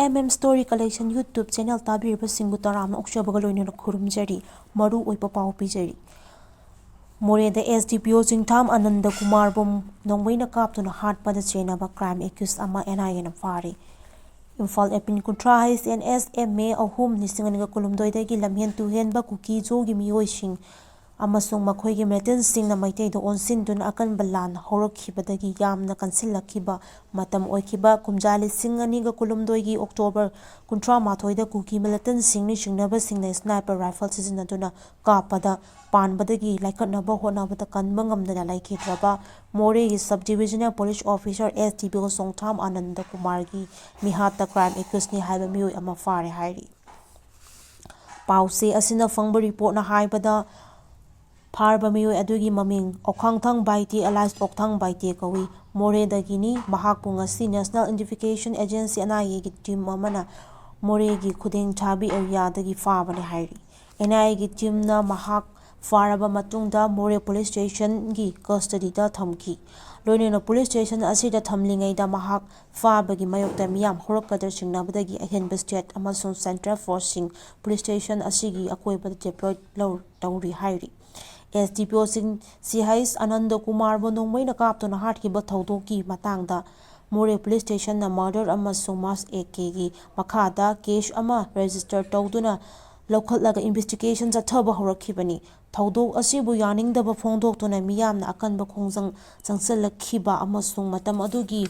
Story Collection YouTube channel tabiribasingbu taramna okchabaga loinana khurumjari maru oipa pau pijari Moreda SDPO Jingtham Ananda Kumar bom nongwaina kaptuna hatpada chenaba crime accused ama NIA na fari Imphal epin kuntra hais NSMA ahum nisinganiga kulumdoidagi lamhen tuhenba kuki jogi miyoising amasung makhoigi militant singna Meitei do onsin dun akan balan horokhibadagi yamna kansillakiba matam oikiba kumjali singaniga kulumdoigi October kuntra mathoida kuki militant singni singnaba singna sniper rifle sizinaduna kapada panbadagi laikatnaba honabada kanba ngamdana laikhidraba Moregi subdivisional police officer SDPO Songtham Ananda Kumargi mihata crime accused ni haiba miyoi ama fare hairi pause asina fangba report na haibada Farba miyoi adugi maming Okhangthang Baite Allies Okthang Baite kawi Moredagini mahakpu ngasi National Identification Agency NIA gi team amana Moregi khudeng thabi area dagi fabani hairi NIA gi team na mahak faraba matungda More police station gi custody da thamki loinena police station asida thamlingai da mahak fabagi mayokta miyam horakadar singnabadagi ahenba state amasung central forcing police station asigi akoibada deployed law tawri hairi SDPO Sihais Ananda Kumar Bonongwaina kaptuna hatkiba thaudoki matangda More police station na murder amasung mass AK makhada case ama register tawduna lokhatlaga investigation chathaba horakhibani thaudok asibu yaningdaba phongdoktuna miyamna akanba khongjang changsalakhiba amasung matam adugi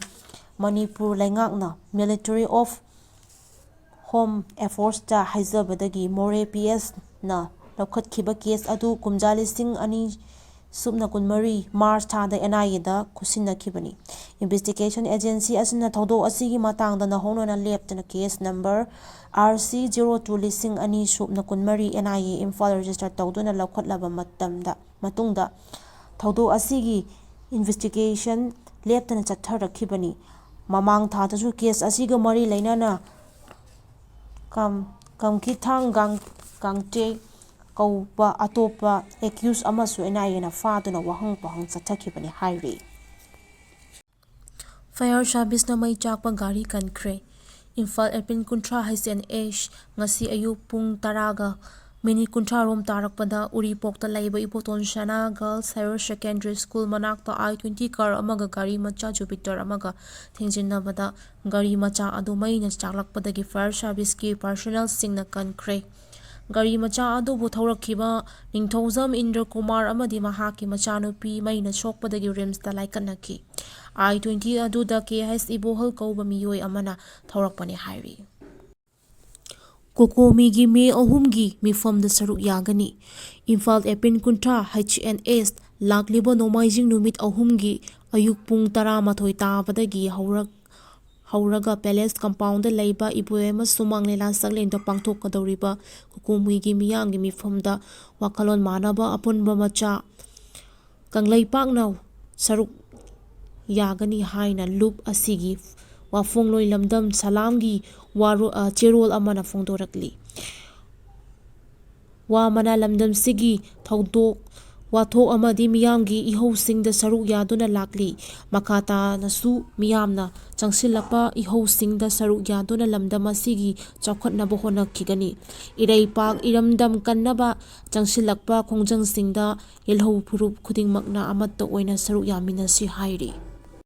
Manipur laingakna military of home efforts ta haizabadagi More PS na Lokhatkiba case adu kumjali sing ani subna kunmari March thada NIA da khusinakibani investigation agency asina thodo asigi matangda na honona leptana case number RC02 lising ani subna kunmari NIA Imphal register tawduna lokhatlaba matungda thodo asigi investigation leptana chatharakibani mamang thadasu case asiga mari lainana kamkithang gangte kaupa atopa accused amasu NIA na faduna wahang pahang chathakibani hairi Fire service na may chakpa gari kankre Imphal epin kuntra haisen ash ngasi ayuk pung taraga minute kuntra rom tarakpada uripokta laiba ipoton shana girls higher secondary school manakta I-20 car amaga gari macha Jupiter amaga thingjinabada gari macha adu maina chaklakpadagi fire service ki personnel singna kankre Gari macha adu buthorakhiba Ningthozam Indra Kumar amadi mahaki machanupi maina sokpadagi rims da laikanaki I-20 adu da KS ibohal kauba miyoi amana thorakpani hairi Kokomi gi me ahumgi mifam da saruk yagani Imphal epin kuntra HNS lakliba nomaijing numit ahumgi ayuk pung 12 tabadagi Hauraga Palace compound leiba ibuema sumang lela saglenda pangthok kadoriba kukumui miyang mifamda wakalon manaba apunba macha Kangleipak na saruk yagani haina loop asigi wafongloi lamdam salamgi waru cherol amana fongdorakli wa mana lamdam sigi thaudok wathok amadi miyamgi ihosingda saruk yaduna lakli makata nasu miyamna changsilakpa ihosingda saruk yaduna lamdam asigi chawkhatnaba honakhigani Iraipak iramdam kannaba changsilakpa khongjang singda yelho phurup khudingmakna amatta oina saruk yaminasi hairi